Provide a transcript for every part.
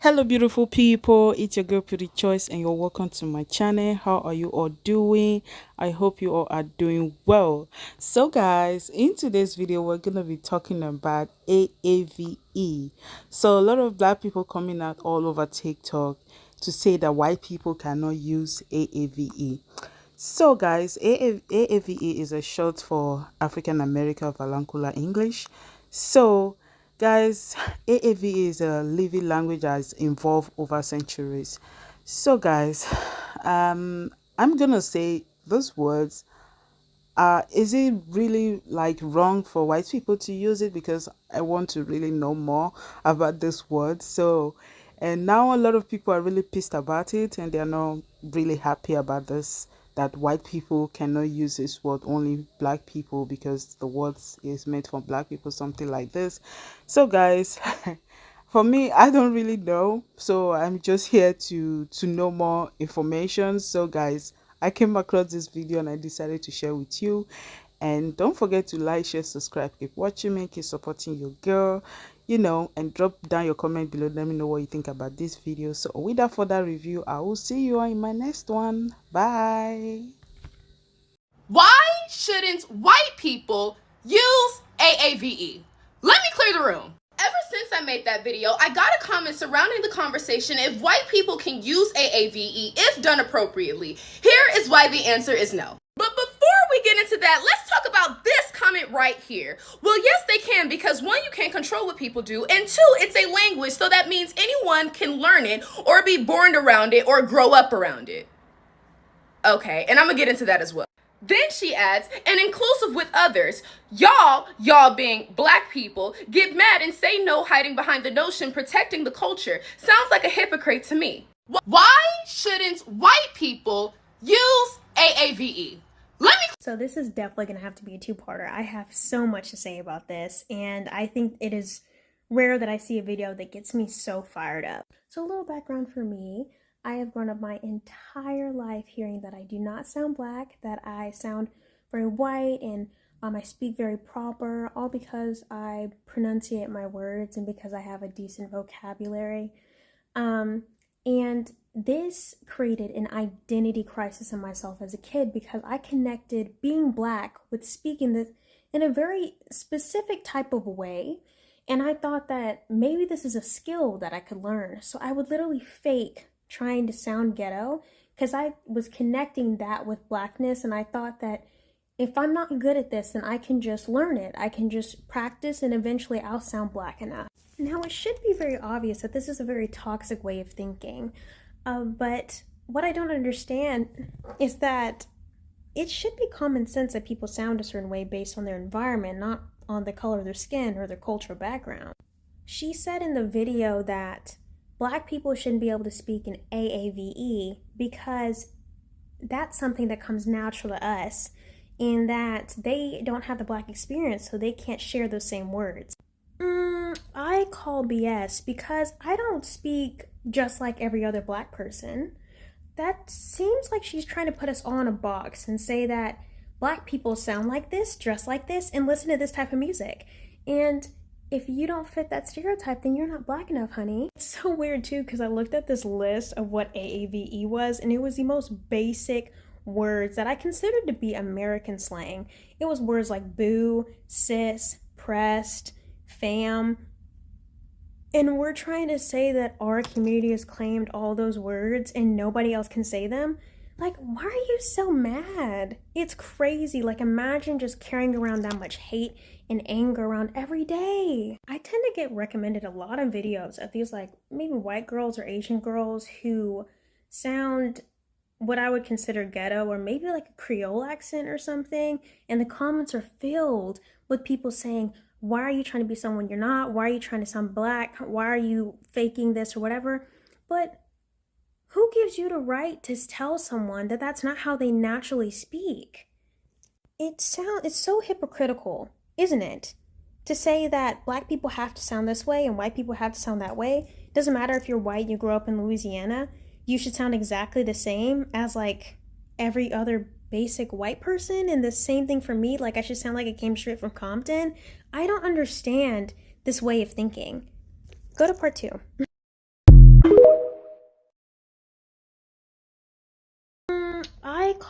Hello beautiful people, it's your girl Prettychoice and you're welcome to my channel. How are you all doing? I hope you all are doing well. So guys, in today's video we're going to be talking about AAVE. So a lot of black people coming out all over TikTok to say that white people cannot use AAVE. So guys, AAVE is a short for African American Vernacular English. So guys, AAVE is a living language that has evolved over centuries. So guys, I'm gonna say those words. Is it really like wrong for white people to use it? Because I want to really know more about this word. So, and now a lot of people are really pissed about it, and they're not really happy about this. That white people cannot use this word, only black people, because the word is meant for black people, something like this. So, guys. For me, I don't really know, so I'm just here to know more information. So guys, I came across this video and I decided to share with you. And don't forget to like, share, subscribe, keep watching me, keep supporting your girl, and drop down your comment below. Let me know what you think about this video. So without further review, I will see you all in my next one. Bye. Why shouldn't white people use AAVE? Let me clear the room. Ever since I made that video, I got a comment surrounding the conversation if white people can use AAVE if done appropriately. Here is why the answer is no. But before we get into that, let's talk about this comment right here. Well, yes, they can, because one, you can't control what people do, and two, it's a language, so that means anyone can learn it or be born around it or grow up around it. Okay, and I'm gonna get into that as well. Then she adds, and inclusive with others, y'all being black people, get mad and say no, hiding behind the notion protecting the culture. Sounds like a hypocrite to me. Why shouldn't white people use AAVE? So this is definitely going to have to be a two-parter. I have so much to say about this, and I think it is rare that I see a video that gets me so fired up. So a little background for me. I have grown up my entire life hearing that I do not sound black, that I sound very white, and I speak very proper, all because I pronunciate my words and because I have a decent vocabulary. And this created an identity crisis in myself as a kid because I connected being black with speaking this in a very specific type of way. And I thought that maybe this is a skill that I could learn. So I would literally fake trying to sound ghetto because I was connecting that with blackness, and I thought that if I'm not good at this, then I can just learn it. I can just practice and eventually I'll sound black enough. Now it should be very obvious that this is a very toxic way of thinking, but what I don't understand is that it should be common sense that people sound a certain way based on their environment, not on the color of their skin or their cultural background. She said in the video that black people shouldn't be able to speak in AAVE because that's something that comes natural to us, and that they don't have the black experience, so they can't share those same words. I call BS because I don't speak just like every other black person. That seems like she's trying to put us all in a box and say that black people sound like this, dress like this, and listen to this type of music. And if you don't fit that stereotype, then you're not black enough, honey. It's so weird too, because I looked at this list of what AAVE was, and it was the most basic words that I considered to be American slang. It was words like boo, sis, pressed, fam. And we're trying to say that our community has claimed all those words and nobody else can say them. Like, why are you so mad? It's crazy. Like, imagine just carrying around that much hate and anger around every day. I tend to get recommended a lot of videos of these, like, maybe white girls or Asian girls who sound what I would consider ghetto, or maybe like a Creole accent or something. And the comments are filled with people saying, why are you trying to be someone you're not? Why are you trying to sound black? Why are you faking this or whatever? But who gives you the right to tell someone that that's not how they naturally speak? It's so hypocritical, isn't it? To say that black people have to sound this way and white people have to sound that way. It doesn't matter if you're white and you grew up in Louisiana. You should sound exactly the same as like every other basic white person, and the same thing for me. Like, I should sound like I came straight from Compton. I don't understand this way of thinking. Go to part 2.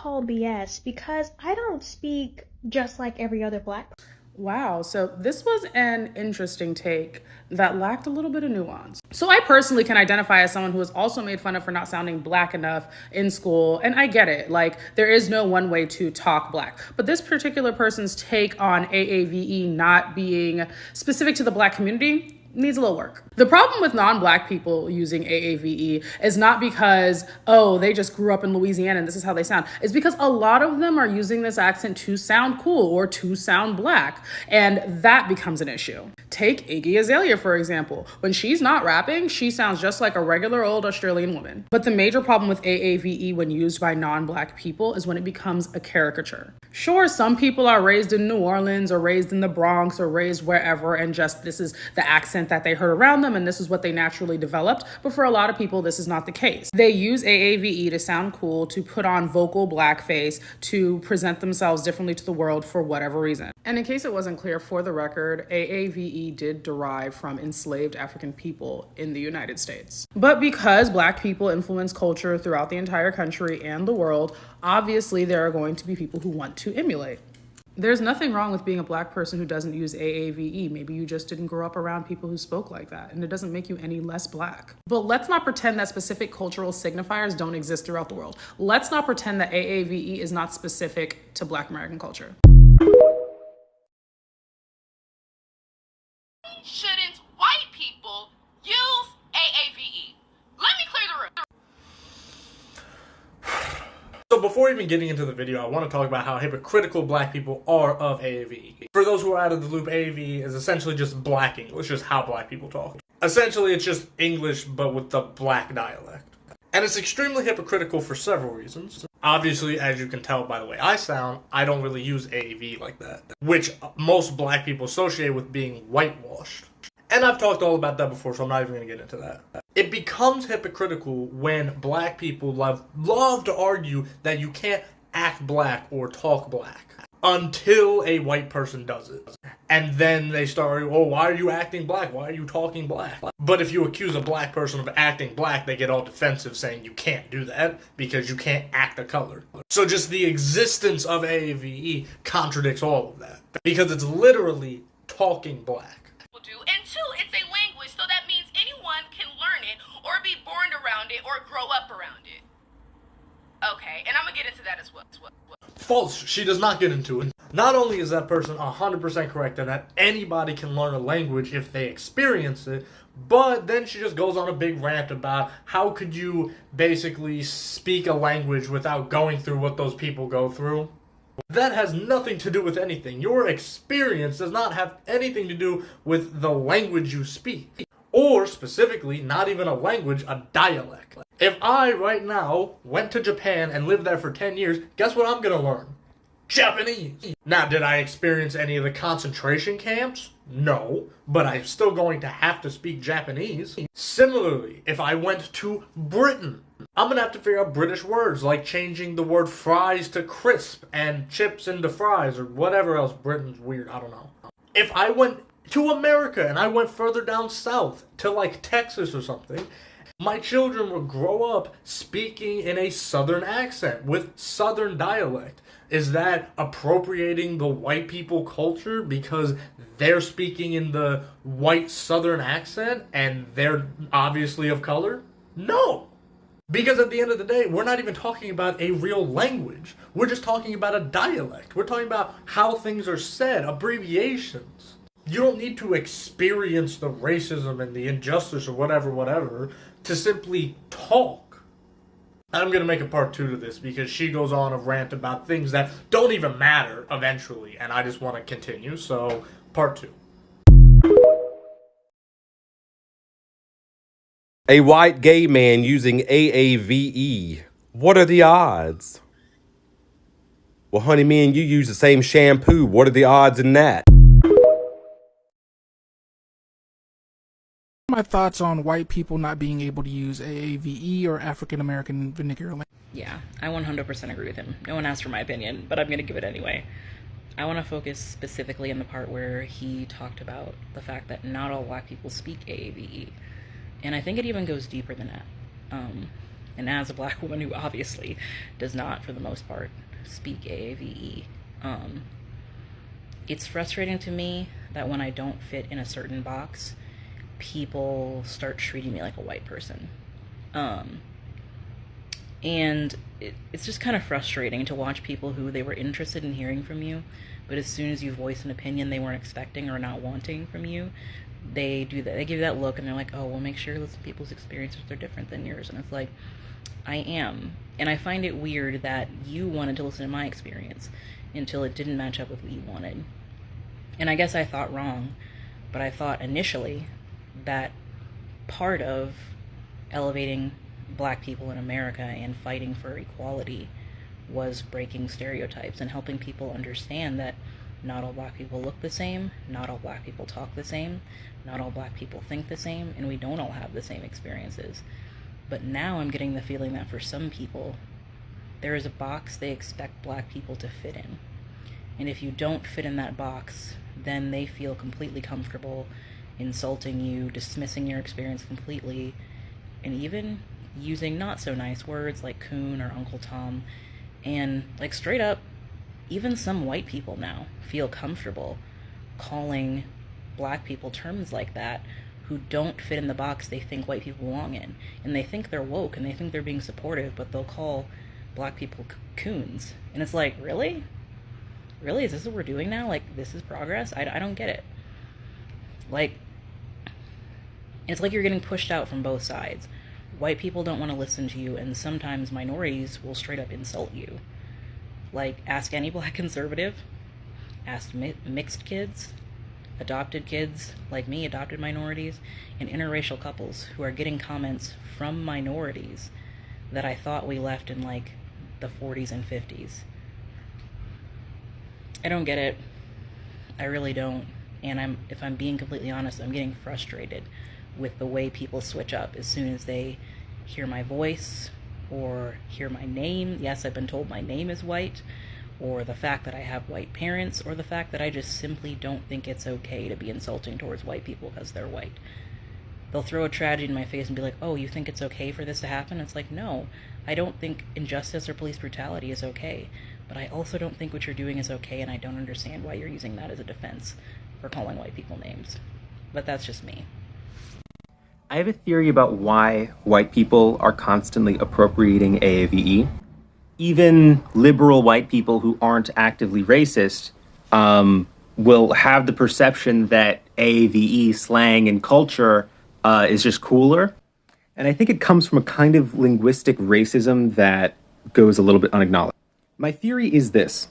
called BS because I don't speak just like every other black person. Wow, so this was an interesting take that lacked a little bit of nuance. So I personally can identify as someone who was also made fun of for not sounding black enough in school, and I get it. Like, there is no one way to talk black. But this particular person's take on AAVE not being specific to the black community needs a little work. The problem with non-black people using AAVE is not because, oh, they just grew up in Louisiana and this is how they sound. It's because a lot of them are using this accent to sound cool or to sound black, and that becomes an issue. Take Iggy Azalea, for example. When she's not rapping, she sounds just like a regular old Australian woman. But the major problem with AAVE when used by non-black people is when it becomes a caricature. Sure, some people are raised in New Orleans or raised in the Bronx or raised wherever, and just this is the accent that they heard around them and this is what they naturally developed. But for a lot of people, this is not the case. They use AAVE to sound cool, to put on vocal blackface, to present themselves differently to the world for whatever reason. And in case it wasn't clear, for the record, AAVE did derive from enslaved African people in the United States. But because black people influence culture throughout the entire country and the world, obviously there are going to be people who want to emulate. There's nothing wrong with being a black person who doesn't use AAVE. Maybe you just didn't grow up around people who spoke like that, and it doesn't make you any less black. But let's not pretend that specific cultural signifiers don't exist throughout the world. Let's not pretend that AAVE is not specific to Black American culture. Shouldn't white people use AAVE? Let me clear the room. So before even getting into the video, I want to talk about how hypocritical black people are of AAVE. For those who are out of the loop, AAVE is essentially just black English, just how black people talk. Essentially, it's just English, but with the black dialect. And it's extremely hypocritical for several reasons. Obviously, as you can tell by the way I sound, I don't really use AAVE like that, which most black people associate with being whitewashed. And I've talked all about that before, so I'm not even going to get into that. It becomes hypocritical when black people love to argue that you can't act black or talk black until a white person does it. And then they start, oh, why are you acting black? Why are you talking black? But if you accuse a black person of acting black, they get all defensive saying you can't do that because you can't act a color. So just the existence of AAVE contradicts all of that because it's literally talking black. Do. And two, it's a language, so that means anyone can learn it or be born around it or grow up around it. Okay, and I'm gonna get into that as well. False. She does not get into it. Not only is that person 100% correct in that anybody can learn a language if they experience it, but then she just goes on a big rant about how could you basically speak a language without going through what those people go through. That has nothing to do with anything. Your experience does not have anything to do with the language you speak. Or, specifically, not even a language, a dialect. If I, right now, went to Japan and lived there for 10 years, guess what I'm gonna learn? Japanese. Now, did I experience any of the concentration camps? No, but I'm still going to have to speak Japanese. Similarly, if I went to Britain, I'm gonna have to figure out British words, like changing the word fries to crisp and chips into fries or whatever else. Britain's weird, I don't know. If I went to America and I went further down south to like Texas or something, my children would grow up speaking in a southern accent with southern dialect. Is that appropriating the white people culture because they're speaking in the white southern accent and they're obviously of color? No. Because at the end of the day, we're not even talking about a real language. We're just talking about a dialect. We're talking about how things are said, abbreviations. You don't need to experience the racism and the injustice or whatever to simply talk. I'm going to make a part 2 to this because she goes on a rant about things that don't even matter eventually, and I just want to continue, so part 2. A white gay man using AAVE. What are the odds? Well, honey, me and you use the same shampoo. What are the odds in that? My thoughts on white people not being able to use AAVE or African American vernacular language. Yeah, I 100% agree with him. No one asked for my opinion, but I'm going to give it anyway. I want to focus specifically on the part where he talked about the fact that not all black people speak AAVE. And I think it even goes deeper than that. And as a black woman who obviously does not, for the most part, speak AAVE, it's frustrating to me that when I don't fit in a certain box, people start treating me like a white person. And it's just kind of frustrating to watch people who they were interested in hearing from you, but as soon as you voice an opinion they weren't expecting or not wanting from you, they do that. They give you that look and they're like, oh, well, make sure you listen to people's experiences. They're different than yours. And it's like, I am. And I find it weird that you wanted to listen to my experience until it didn't match up with what you wanted. And I guess I thought wrong, but I thought initially that part of elevating black people in America and fighting for equality was breaking stereotypes and helping people understand that not all black people look the same, not all black people talk the same, not all black people think the same, and we don't all have the same experiences. But now I'm getting the feeling that for some people, there is a box they expect black people to fit in. And if you don't fit in that box, then they feel completely comfortable insulting you, dismissing your experience completely, and even using not so nice words like coon or Uncle Tom. And like straight up, even some white people now feel comfortable calling black people terms like that who don't fit in the box they think white people belong in. And they think they're woke and they think they're being supportive, but they'll call black people coons. And it's like, really? Really? Is this what we're doing now? Like, this is progress? I don't get it. Like, it's like you're getting pushed out from both sides. White people don't want to listen to you, and sometimes minorities will straight up insult you. Like, ask any black conservative, ask mixed kids, adopted kids like me, adopted minorities, and interracial couples who are getting comments from minorities that I thought we left in like the 40s and 50s. I don't get it. I really don't. And if I'm being completely honest, I'm getting frustrated with the way people switch up as soon as they hear my voice or hear my name. Yes, I've been told my name is white, or the fact that I have white parents, or the fact that I just simply don't think it's okay to be insulting towards white people because they're white. They'll throw a tragedy in my face and be like, oh, you think it's okay for this to happen? It's like, no, I don't think injustice or police brutality is okay, but I also don't think what you're doing is okay, and I don't understand why you're using that as a defense for calling white people names. But that's just me. I have a theory about why white people are constantly appropriating AAVE. Even liberal white people who aren't actively racist will have the perception that AAVE slang and culture is just cooler. And I think it comes from a kind of linguistic racism that goes a little bit unacknowledged. My theory is this.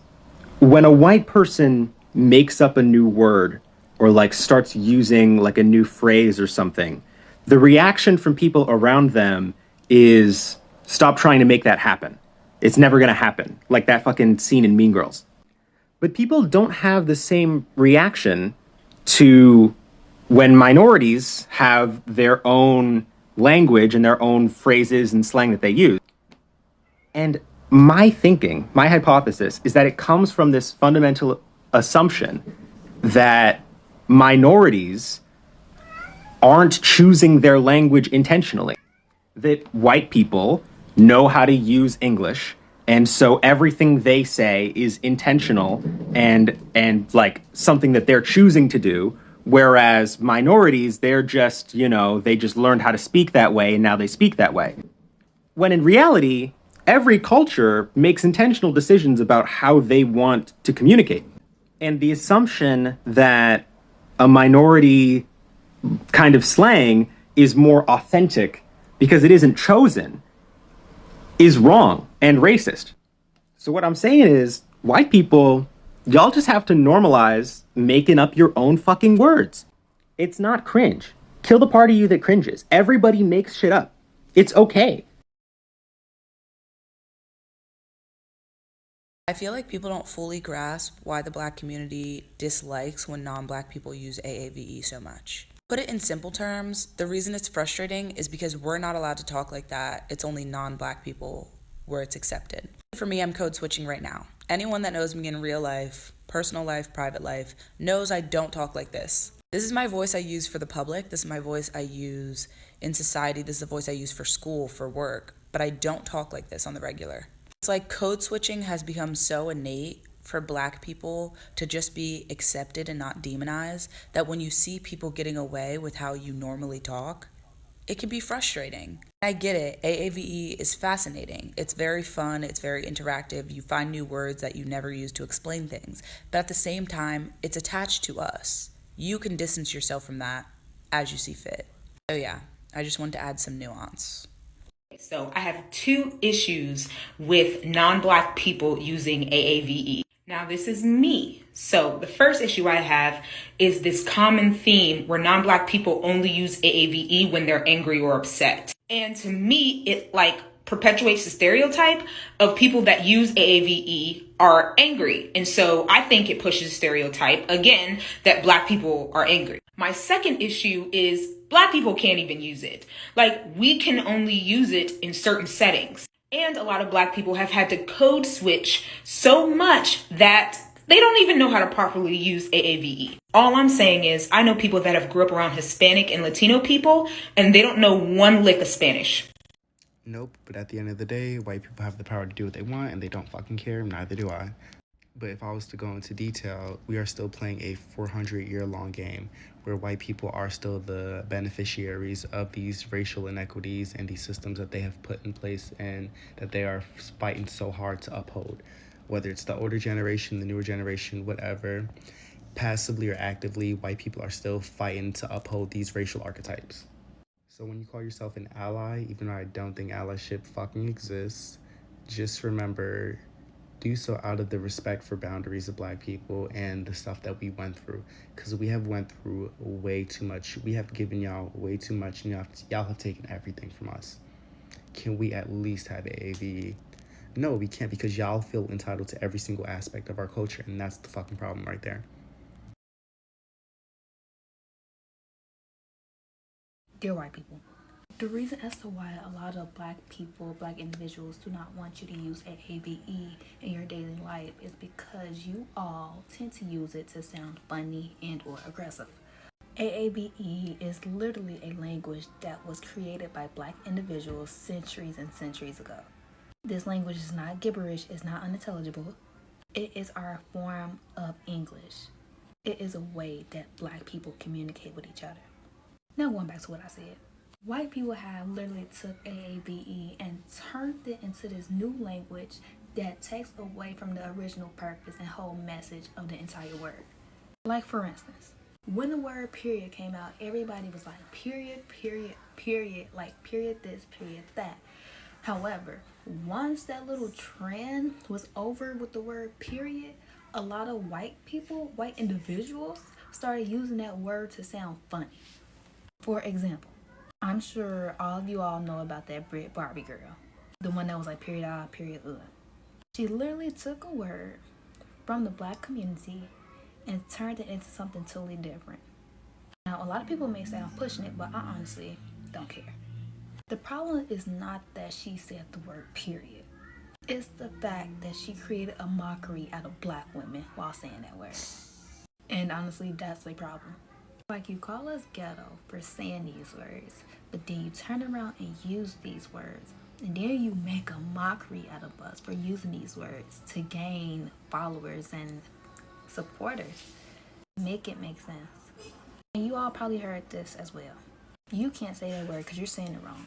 When a white person makes up a new word or like starts using like a new phrase or something, the reaction from people around them is stop trying to make that happen. It's never going to happen. Like that fucking scene in Mean Girls. But people don't have the same reaction to when minorities have their own language and their own phrases and slang that they use. And my thinking, my hypothesis, is that it comes from this fundamental assumption that minorities aren't choosing their language intentionally. That white people know how to use English, and so everything they say is intentional and like something that they're choosing to do, whereas minorities, they're just, they just learned how to speak that way and now they speak that way. When in reality, every culture makes intentional decisions about how they want to communicate. And the assumption that a minority kind of slang is more authentic because it isn't chosen is wrong and racist. So what I'm saying is, white people, y'all just have to normalize making up your own fucking words. It's not cringe. Kill the part of you that cringes. Everybody makes shit up. It's okay. I feel like people don't fully grasp why the black community dislikes when non-black people use AAVE so much. Put it in simple terms, the reason it's frustrating is because we're not allowed to talk like that. It's only non-black people where it's accepted. For me, I'm code switching right now. Anyone that knows me in real life, personal life, private life, knows I don't talk like this. This is my voice I use for the public. This is my voice I use in society. This is the voice I use for school, for work. but I don't talk like this on the regular. It's like code switching has become so innate for Black people to just be accepted and not demonized that when you see people getting away with how you normally talk, it can be frustrating. I get it. AAVE is fascinating. It's very fun. It's very interactive. You find new words that you never use to explain things. But at the same time, it's attached to us. You can distance yourself from that as you see fit. So yeah, I just wanted to add some nuance. So I have 2 issues with non-Black people using AAVE. Now this is me. So the first issue I have is this common theme where non-Black people only use AAVE when they're angry or upset. And to me, it perpetuates the stereotype of people that use AAVE are angry. And so I think it pushes the stereotype, again, that Black people are angry. My second issue is Black people can't even use it. We can only use it in certain settings. And a lot of Black people have had to code switch so much that they don't even know how to properly use AAVE. All I'm saying is I know people that have grew up around Hispanic and Latino people, and they don't know one lick of Spanish. Nope, but at the end of the day, white people have the power to do what they want, and they don't fucking care, neither do I. But if I was to go into detail, we are still playing a 400-year-long game where white people are still the beneficiaries of these racial inequities and these systems that they have put in place and that they are fighting so hard to uphold. Whether it's the older generation, the newer generation, whatever, passively or actively, white people are still fighting to uphold these racial archetypes. So when you call yourself an ally, even though I don't think allyship fucking exists, just remember, do so out of the respect for boundaries of Black people and the stuff that we went through. Because we have went through way too much. We have given y'all way too much, and y'all have taken everything from us. Can we at least have AAVE? No, we can't, because y'all feel entitled to every single aspect of our culture, and that's the fucking problem right there. Dear white people, the reason as to why a lot of Black people, Black individuals do not want you to use AAVE in your daily life is because you all tend to use it to sound funny and or aggressive. AAVE is literally a language that was created by Black individuals centuries and centuries ago. This language is not gibberish, it's not unintelligible. It is our form of English. It is a way that Black people communicate with each other. Now going back to what I said. White people have literally took AAVE and turned it into this new language that takes away from the original purpose and whole message of the entire word. Like for instance, when the word period came out, everybody was like period, period, period, like period this, period that. However, once that little trend was over with the word period, a lot of white people, white individuals, started using that word to sound funny. For example, I'm sure all of you all know about that Brit Barbie girl. The one that was like period ah, period ugh. She literally took a word from the Black community and turned it into something totally different. Now, a lot of people may say I'm pushing it, but I honestly don't care. The problem is not that she said the word period. It's the fact that she created a mockery out of Black women while saying that word. And honestly, that's a problem. Like, you call us ghetto for saying these words, but then you turn around and use these words, and then you make a mockery out of us for using these words to gain followers and supporters. Make it make sense. And you all probably heard this as well. You can't say that word because you're saying it wrong.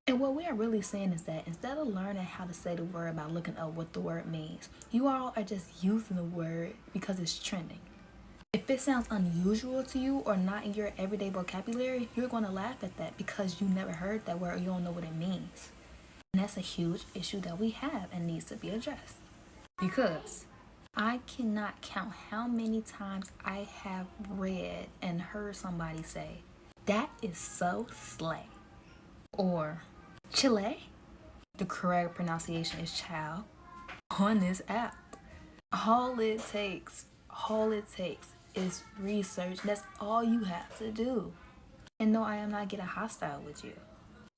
And what we are really saying is that instead of learning how to say the word by looking up what the word means, you all are just using the word because it's trending. If it sounds unusual to you or not in your everyday vocabulary, you're going to laugh at that because you never heard that word or you don't know what it means. And that's a huge issue that we have and needs to be addressed. Because I cannot count how many times I have read and heard somebody say, "That is so slay," or "Chile." The correct pronunciation is child on this app. All it takes is research. That's all you have to do. And no, I am not getting hostile with you.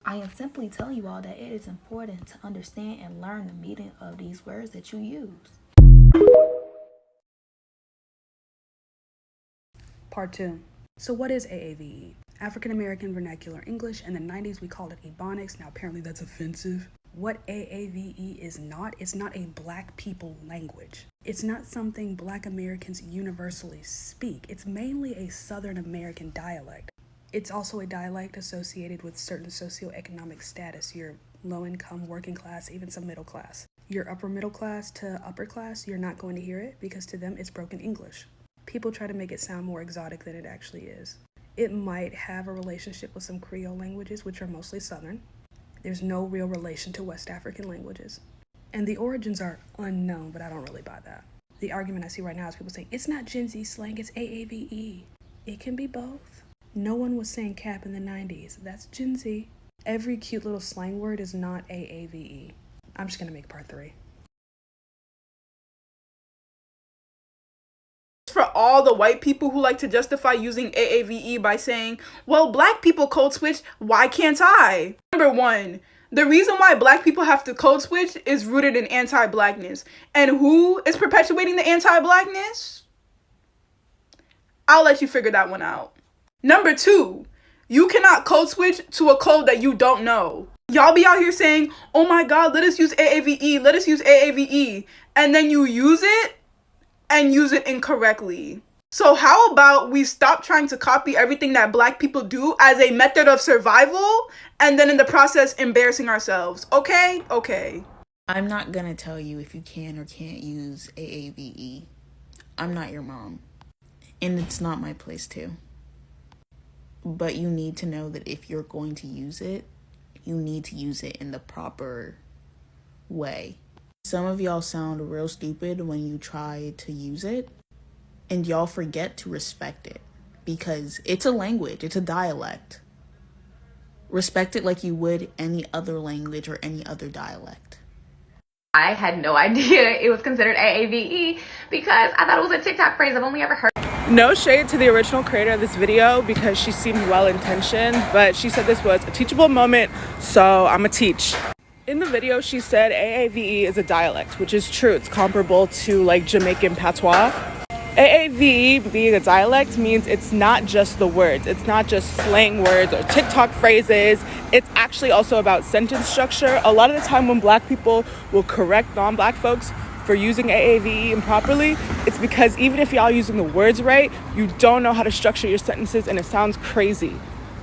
I am simply telling you all that it is important to understand and learn the meaning of these words that you use. Part 2. So what is AAVE? African American Vernacular English. In the 90s, we called it Ebonics. Now, apparently that's offensive. What AAVE is not, it's not a Black people language. It's not something Black Americans universally speak. It's mainly a Southern American dialect. It's also a dialect associated with certain socioeconomic status. Your low income, working class, even some middle class. Your upper middle class to upper class, you're not going to hear it because to them it's broken English. People try to make it sound more exotic than it actually is. It might have a relationship with some Creole languages, which are mostly Southern. There's no real relation to West African languages. And the origins are unknown, but I don't really buy that. The argument I see right now is people saying, it's not Gen Z slang, it's AAVE. It can be both. No one was saying cap in the 90s. That's Gen Z. Every cute little slang word is not AAVE. I'm just gonna make part 3. For all the white people who like to justify using AAVE by saying, well, Black people code switch, why can't I? Number one, the reason why Black people have to code switch is rooted in anti-Blackness. And who is perpetuating the anti-Blackness? I'll let you figure that one out. Number two, you cannot code switch to a code that you don't know. Y'all be out here saying, oh my God, let us use AAVE, let us use AAVE. And then you use it and use it incorrectly. So how about we stop trying to copy everything that Black people do as a method of survival and then in the process embarrassing ourselves? Okay? Okay. I'm not gonna tell you if you can or can't use AAVE. I'm not your mom. And it's not my place to. But you need to know that if you're going to use it, you need to use it in the proper way. Some of y'all sound real stupid when you try to use it, and y'all forget to respect it because it's a language, it's a dialect. Respect it like you would any other language or any other dialect. I had no idea it was considered AAVE because I thought it was a TikTok phrase I've only ever heard. No shade to the original creator of this video because she seemed well-intentioned, but she said this was a teachable moment, so I'ma teach. In the video, she said AAVE is a dialect, which is true. It's comparable to like Jamaican patois. AAVE being a dialect means it's not just the words. It's not just slang words or TikTok phrases. It's actually also about sentence structure. A lot of the time when Black people will correct non-Black folks for using AAVE improperly, it's because even if y'all using the words right, you don't know how to structure your sentences and it sounds crazy.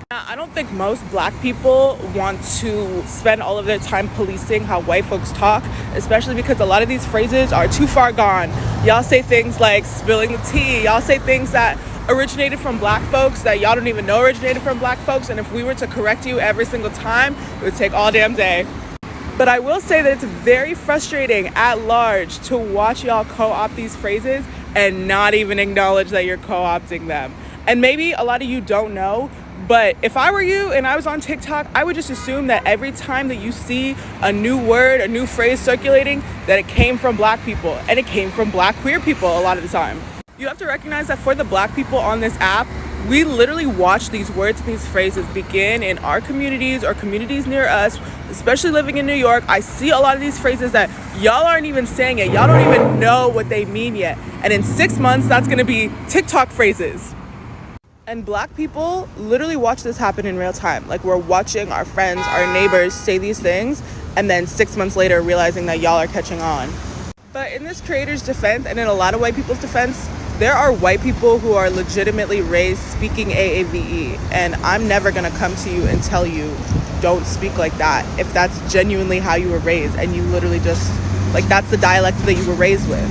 I don't think most Black people want to spend all of their time policing how white folks talk, especially because a lot of these phrases are too far gone. Y'all say things like spilling the tea. Y'all say things that originated from Black folks that y'all don't even know originated from Black folks. And if we were to correct you every single time, it would take all damn day. But I will say that it's very frustrating at large to watch y'all co-opt these phrases and not even acknowledge that you're co-opting them. And maybe a lot of you don't know, but if I were you and I was on TikTok, I would just assume that every time that you see a new word, a new phrase circulating, that it came from Black people and it came from Black queer people a lot of the time. You have to recognize that for the Black people on this app, we literally watch these words and these phrases begin in our communities or communities near us, especially living in New York. I see a lot of these phrases that y'all aren't even saying it. Y'all don't even know what they mean yet. And in 6 months, that's gonna be TikTok phrases. And Black people literally watch this happen in real time. Like we're watching our friends, our neighbors say these things, and then 6 months later realizing that y'all are catching on. But in this creator's defense, and in a lot of white people's defense, there are white people who are legitimately raised speaking AAVE, and I'm never gonna come to you and tell you don't speak like that if that's genuinely how you were raised and you literally just, like, that's the dialect that you were raised with.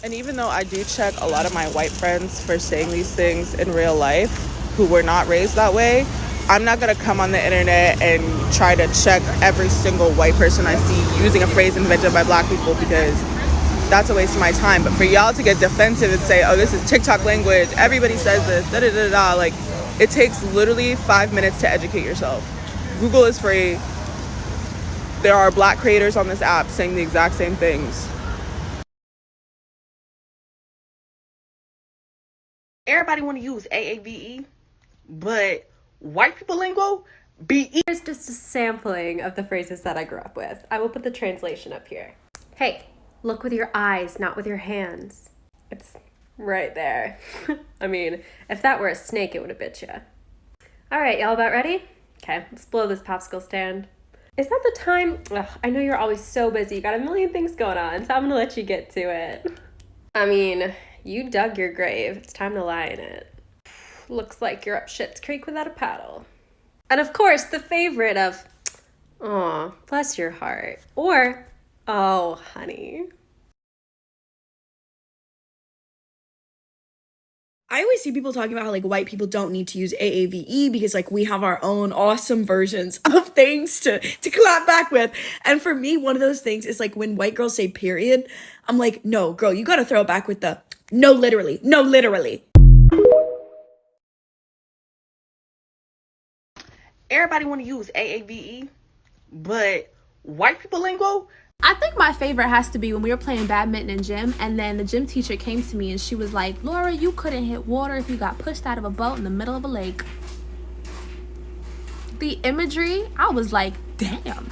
And even though I do check a lot of my white friends for saying these things in real life who were not raised that way, I'm not gonna come on the internet and try to check every single white person I see using a phrase invented by Black people because that's a waste of my time. But for y'all to get defensive and say, oh, this is TikTok language, everybody says this, da-da-da-da, like, it takes literally 5 minutes to educate yourself. Google is free. There are Black creators on this app saying the exact same things. Everybody want to use AAVE, but white people lingo, BE. Here's just a sampling of the phrases that I grew up with. I will put the translation up here. Hey, look with your eyes, not with your hands. It's right there. I mean, if that were a snake, it would have bit you. All right, y'all about ready? Okay, let's blow this popsicle stand. Is that the time? Ugh, I know you're always so busy. You got a million things going on, so I'm gonna let you get to it. I mean, you dug your grave. It's time to lie in it. Looks like you're up Shit's Creek without a paddle. And of course, the favorite of, aw, bless your heart. Or, oh, honey. I always see people talking about how like white people don't need to use AAVE because like we have our own awesome versions of things to clap back with. And for me, one of those things is like when white girls say period, I'm like, no, girl, you gotta throw it back with the no, literally, no, literally. Everybody want to use AAVE, but white people lingo? I think my favorite has to be when we were playing badminton in gym, and then the gym teacher came to me and she was like, Laura, you couldn't hit water if you got pushed out of a boat in the middle of a lake. The imagery, I was like, damn.